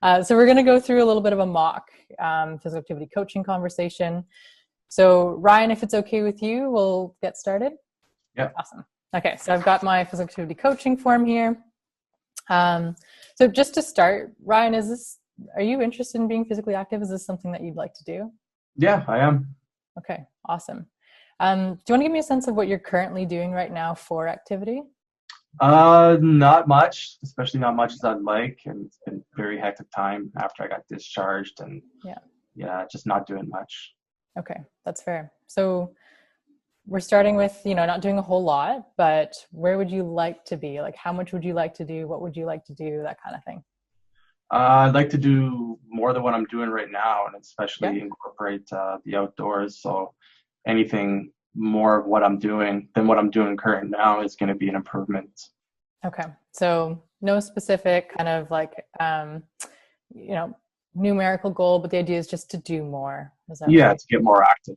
So we're going to go through a little bit of a mock physical activity coaching conversation. So Ryan, if it's okay with you, we'll get started. Yeah. Awesome. Okay, so I've got my physical activity coaching form here. So just to start, Ryan, are you interested in being physically active? Is this something that you'd like to do? Yeah, I am. Okay, awesome. Do you want to give me a sense of what you're currently doing right now for activity? Not much, especially not much as I'd like, and it's been very hectic time after I got discharged, and yeah, just not doing much. Okay, that's fair. So we're starting with, not doing a whole lot, but where would you like to be? Like, how much would you like to do? What would you like to do? That kind of thing. I'd like to do more than what I'm doing right now, and Yeah. especially incorporate the outdoors. So anything more of what I'm doing than what I'm doing current now is going to be an improvement. Okay. So no specific kind of like, numerical goal, but the idea is just to do more. Is that Yeah, right? to get more active.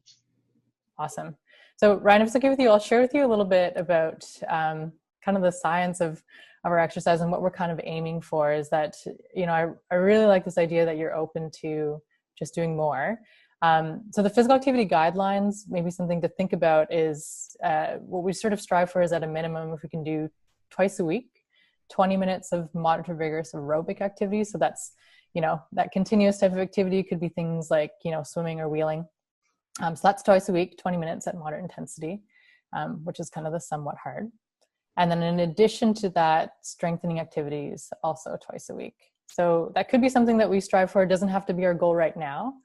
Awesome. So Ryan, if it's okay with you, I'll share with you a little bit about kind of the science of our exercise and what we're kind of aiming for is that, I really like this idea that you're open to just doing more. So the physical activity guidelines, maybe something to think about is what we sort of strive for is at a minimum, if we can do twice a week, 20 minutes of moderate to vigorous aerobic activity. So that's, that continuous type of activity could be things like, swimming or wheeling. So that's twice a week, 20 minutes at moderate intensity, which is kind of the somewhat hard. And then in addition to that, strengthening activities also twice a week. So that could be something that we strive for. It doesn't have to be our goal right now,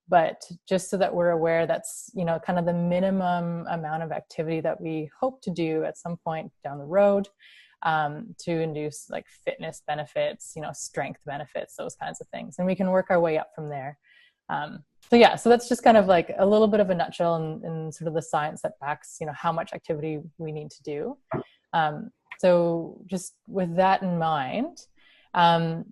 but just so that we're aware that's, kind of the minimum amount of activity that we hope to do at some point down the road to induce like fitness benefits, strength benefits, those kinds of things. And we can work our way up from there. So that's just kind of like a little bit of a nutshell and sort of the science that backs, how much activity we need to do. So just with that in mind, kind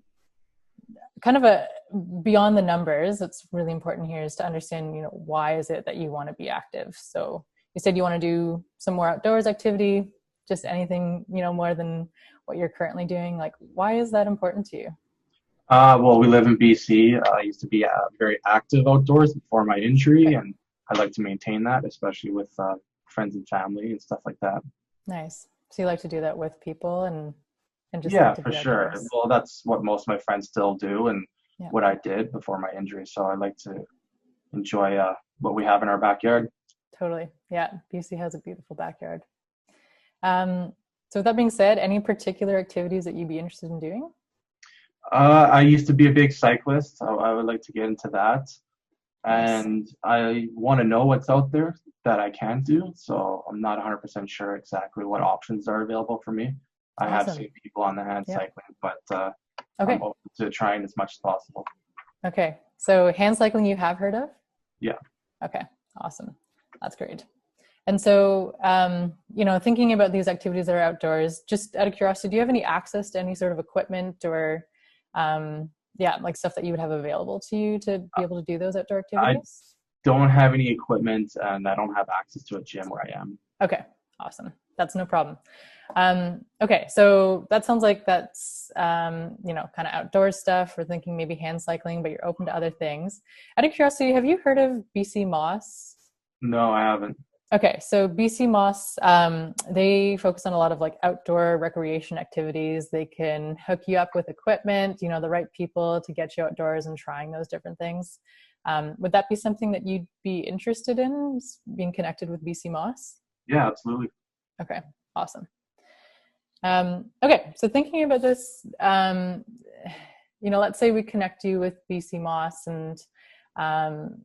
of beyond the numbers, it's really important here is to understand, why is it that you want to be active? So you said you want to do some more outdoors activity, just anything, more than what you're currently doing. Like, why is that important to you? Well, we live in BC. I used to be very active outdoors before my injury, Okay. and I'd like to maintain that, especially with friends and family and stuff like that. Nice. So you like to do that with people and just like Yeah, to for be sure. outdoors. Well, that's what most of my friends still do, and Yeah, what I did before my injury. So I like to enjoy what we have in our backyard. totally. Yeah, BC has a beautiful backyard. Um, so with that being said, any particular activities that you'd be interested in doing? I used to be a big cyclist, so I would like to get into that. Nice. And I want to know what's out there that I can do. So I'm not 100% sure exactly what options are available for me. I have Awesome. seen people on the hand Yeah. cycling, but I'm Okay. open to trying as much as possible. Okay. So hand cycling you have heard of? Yeah. Okay. Awesome. That's great. And so, thinking about these activities that are outdoors, just out of curiosity, do you have any access to any sort of equipment or, like stuff that you would have available to you to be able to do those outdoor I activities? don't have any equipment and I don't have access to a gym where I am. Okay. Awesome. That's no problem. Okay. So that sounds like that's, kind of outdoor stuff. We're thinking maybe hand cycling, but you're open to other things. Out of curiosity, have you heard of BC Moss? No, I haven't. Okay, so BC Moss, they focus on a lot of like outdoor recreation activities. They can hook you up with equipment, the right people to get you outdoors and trying those different things. Would that be something that you'd be interested in, being connected with BC Moss? Yeah, absolutely. Okay, awesome. Okay, so thinking about this, let's say we connect you with BC Moss and,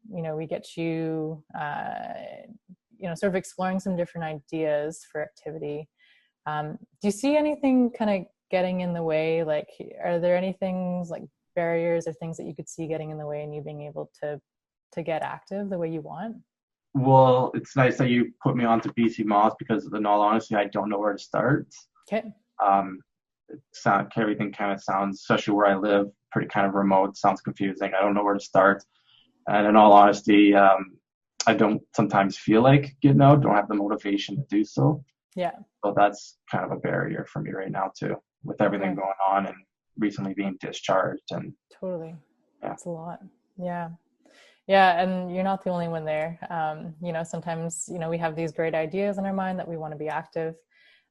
we get you, sort of exploring some different ideas for activity. Do you see anything kind of getting in the way? Like, are there any things like barriers or things that you could see getting in the way and you being able to get active the way you want? Well, it's nice that you put me onto BC Moss because in all honesty, I don't know where to start. Okay. Um, Everything kind of sounds, especially where I live, pretty kind of remote. Sounds confusing. I don't know where to start. And in all honesty, I don't sometimes feel like getting out. Don't have the motivation to do so. Yeah. So that's kind of a barrier for me right now too, with everything Okay. going on and recently being discharged. And Totally. yeah. That's a lot. Yeah. Yeah. And you're not the only one there. Sometimes, we have these great ideas in our mind that we want to be active.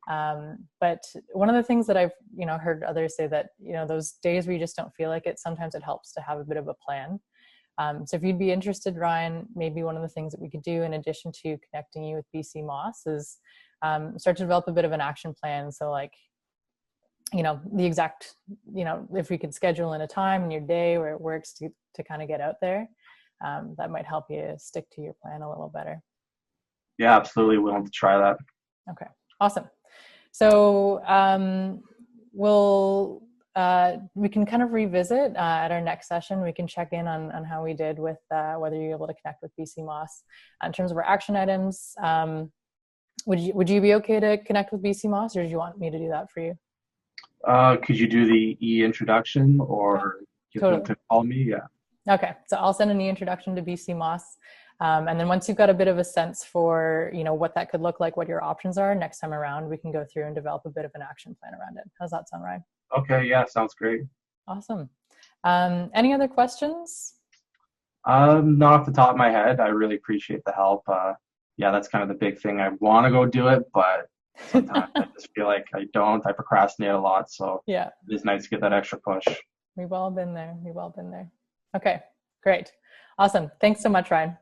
But one of the things that I've, heard others say that, those days where you just don't feel like it, sometimes it helps to have a bit of a plan. So if you'd be interested, Ryan, maybe one of the things that we could do in addition to connecting you with BC Moss is start to develop a bit of an action plan. So like, the exact, if we could schedule in a time in your day where it works to kind of get out there, that might help you stick to your plan a little better. Yeah, absolutely. Willing to try that. Okay, awesome. So we can kind of revisit at our next session. We can check in on how we did with whether you're able to connect with BC Moss in terms of our action items. Would you be okay to connect with BC Moss, or did you want me to do that for you? Could you do the e-introduction or get them to call me? Yeah. Okay, so I'll send an e-introduction to BC Moss. And then once you've got a bit of a sense for, what that could look like, what your options are next time around, we can go through and develop a bit of an action plan around it. How's that sound, Ryan? Okay, yeah, sounds great. Awesome. Any other questions? Not off the top of my head. I really appreciate the help. Yeah, that's kind of the big thing. I want to go do it, but sometimes I just feel like I don't. I procrastinate a lot. So yeah, it is nice to get that extra push. We've all been there. Okay, great. Awesome. Thanks so much, Ryan.